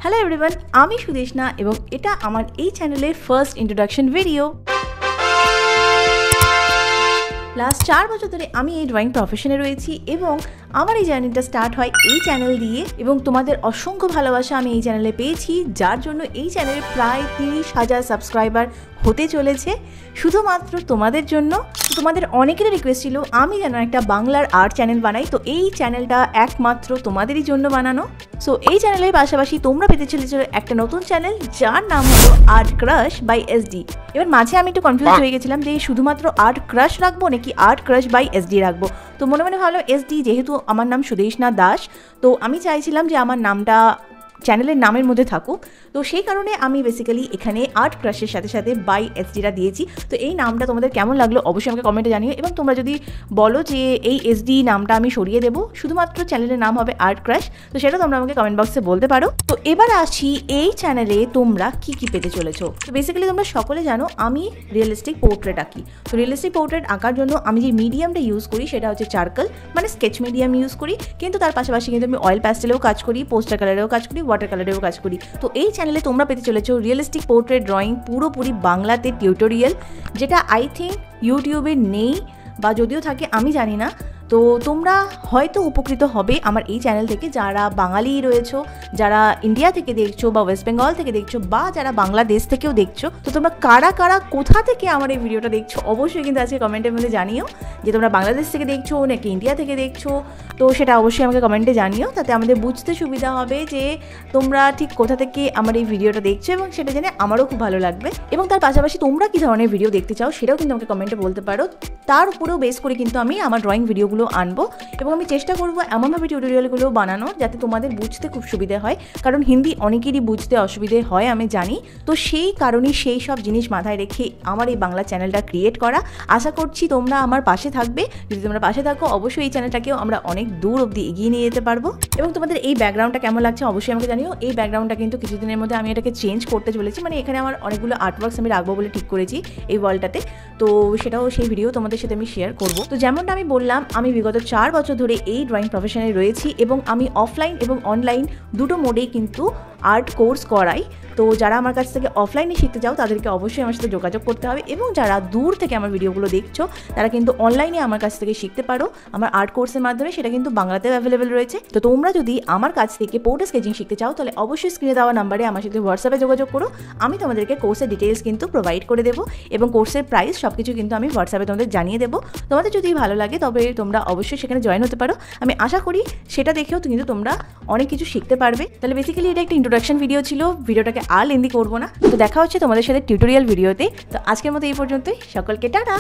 Hello everyone, আমি সুদেশনা এবং এটা আমার এই চ্যানেলের ফার্স্ট ইন্ট্রোডাকশন ভিডিও। লাস্ট 4 বছর ধরে আমি এই ড্রয়িং প্রফেশনে রয়েছি এবং আমার এই জার্নিটা স্টার্ট হয় এই চ্যানেল দিয়ে এবং তোমাদের অসংখ্য ভালোবাসা আমি এই চ্যানেলে পেয়েছি, যার জন্য এই চ্যানেলে প্রায় 30,000 সাবস্ক্রাইবার হতে চলেছে শুধুমাত্র তোমাদের জন্য। তোমাদের অনেকেরই রিকোয়েস্ট ছিল আমি যেন একটা বাংলার আর্ট চ্যানেল বানাই, তো এই চ্যানেলটা একমাত্র তোমাদেরই জন্য বানানো। সো এই চ্যানেলের পাশাপাশি তোমরা পেতে চলেছো একটা নতুন চ্যানেল যার নাম হলো আর্ট ক্রাশ বাই এসডি। এবার মাঝে আমি একটু কনফিউজ হয়ে গেছিলাম যে শুধুমাত্র আর্ট ক্রাশ রাখবো নাকি আর্ট ক্রাশ বাই এসডি রাখবো। তো মনে মনে ভালো এসডি, যেহেতু আমার নাম সুদেশনা দাস, তো আমি চাইছিলাম যে আমার নামটা চ্যানেলের নামের মধ্যে থাকুক, তো সেই কারণে আমি বেসিক্যালি এখানে আর্ট ক্রাশের সাথে সাথে বাই এসডিটা দিয়েছি। তো এই নামটা তোমাদের কেমন লাগলো অবশ্যই আমাকে কমেন্টে জানিও, এবং তোমরা যদি বলো যে এই এসডি নামটা আমি সরিয়ে দেবো, শুধুমাত্র চ্যানেলের নাম হবে আর্ট ক্রাশ, তো সেটা তোমরা আমাকে কমেন্ট বক্সে বলতে পারো। তো এবার আসি এই চ্যানেলে তোমরা কি কি পেতে চলেছো। তো বেসিক্যালি তোমরা সকলে জানো আমি রিয়েলিস্টিক পোর্ট্রেট আঁকি। তো রিয়েলিস্টিক পোর্ট্রেট আঁকার জন্য আমি যে মিডিয়ামটা ইউজ করি সেটা হচ্ছে চারকোল, মানে স্কেচ মিডিয়াম ইউজ করি, কিন্তু তার পাশাপাশি কিন্তু আমি অয়েল প্যাস্টেলেও কাজ করি, পোস্টার কালারেও কাজ করি, ওয়াটার কালারেও কাজ করি। তো এই চ্যানেলে তোমরা পেতে চলেছো রিয়েলিস্টিক পোর্ট্রেট ড্রয়িং পুরোপুরি বাংলাতে টিউটোরিয়াল, যেটা আই থিঙ্ক ইউটিউবে নেই, বা যদিও থাকে আমি জানি না। তো তোমরা হয়তো উপকৃত হবে আমার এই চ্যানেল থেকে, যারা বাঙালি রয়েছো, যারা ইন্ডিয়া থেকে দেখছো বা ওয়েস্ট বেঙ্গল থেকে দেখছো, বা যারা বাংলাদেশ থেকেও দেখছো। তো তোমরা কারা কারা কোথা থেকে আমার এই ভিডিওটা দেখছো অবশ্যই কিন্তু আজকে কমেন্টের মধ্যে জানিও যে তোমরা বাংলাদেশ থেকে দেখছো নাকি ইন্ডিয়া থেকে দেখছো। তো সেটা অবশ্যই আমাকে কমেন্টে জানিও, তাতে আমাদের বুঝতে সুবিধা হবে যে তোমরা ঠিক কোথা থেকে আমার এই ভিডিওটা দেখছো, এবং সেটা জেনে আমারও খুব ভালো লাগবে। এবং তার পাশাপাশি তোমরা কী ধরনের ভিডিও দেখতে চাও সেটাও কিন্তু আমাকে কমেন্টে বলতে পারো। তার উপরেও বেস করে কিন্তু আমি আমার ড্রয়িং ভিডিওগুলো আনবো, এবং আমি চেষ্টা করবো এমনভাবে টিউটোরিয়ালগুলো বানানো যাতে তোমাদের বুঝতে খুব সুবিধা হয়, কারণ হিন্দি অনেকেরই বুঝতে অসুবিধে হয় আমি জানি। তো সেই কারণে সেই সব জিনিস মাথায় রেখে আমার এই বাংলা চ্যানেলটা ক্রিয়েট করা। আশা করছি তোমরা আমার পাশে থাকবে। যদি তোমরা পাশে থাকো অবশ্যই এই চ্যানেলটাকেও আমরা অনেক দূর অবধি এগিয়ে নিয়ে যেতে পারবো। এবং তোমাদের এই ব্যাকগ্রাউন্ডটা কেমন লাগছে অবশ্যই আমাকে জানিও। এই ব্যাকগ্রাউন্ডটা কিন্তু কিছুদিনের মধ্যে আমি এটাকে চেঞ্জ করতে চলেছি, মানে এখানে আমার অনেকগুলো আর্টওয়ার্কস আমি রাখবো বলে ঠিক করেছি এই ওয়ালটাতে। তো সেটাও সেই ভিডিও তোমাদের সাথে আমি শেয়ার করবো। তো যেমনটা আমি বললাম, আমি বিগত 4 বছর ধরে এই ড্রয়িং প্রফেশনে রয়েছি এবং আমি অফলাইন এবং অনলাইন দুটো মোডেই কিন্তু আর্ট কোর্স করাই। তো যারা আমার কাছ থেকে অফলাইনে শিখতে চাও তাদেরকে অবশ্যই আমার সাথে যোগাযোগ করতে হবে, এবং যারা দূর থেকে আমার ভিডিওগুলো দেখছো তারা কিন্তু অনলাইনে আমার কাছ থেকে শিখতে পারো আমার আর্ট কোর্সের মাধ্যমে। সেটা কিন্তু বাংলাতেও অ্যাভেলেবেল রয়েছে। তো তোমরা যদি আমার কাছ থেকে পোর্ট্রেট স্কেচিং শিখতে চাও তাহলে অবশ্যই স্ক্রিনে দেওয়া নাম্বারে আমার সাথে হোয়াটসঅ্যাপে যোগাযোগ করো। আমি তোমাদেরকে কোর্সের ডিটেলস কিন্তু প্রোভাইড করে দেবো, এবং কোর্সের প্রাইস সব কিছু কিন্তু আমি হোয়াটসঅ্যাপে তোমাদের জানিয়ে দেবো। তোমাদের যদি ভালো লাগে তবে তোমরা অবশ্যই সেখানে জয়েন হতে পারো। আমি আশা করি সেটা দেখেও কিন্তু তোমরা অনেক কিছু শিখতে পারবে। তাহলে বেসিক্যালি এটা একটা ইন্ট্রোডাকশন ভিডিও ছিল, ভিডিওটাকে আর লেন্দি করবো না। তো দেখা হচ্ছে তোমাদের সাথে টিউটোরিয়াল ভিডিওতে। তো আজকের মতো এই পর্যন্তই, সকলকে টাটা।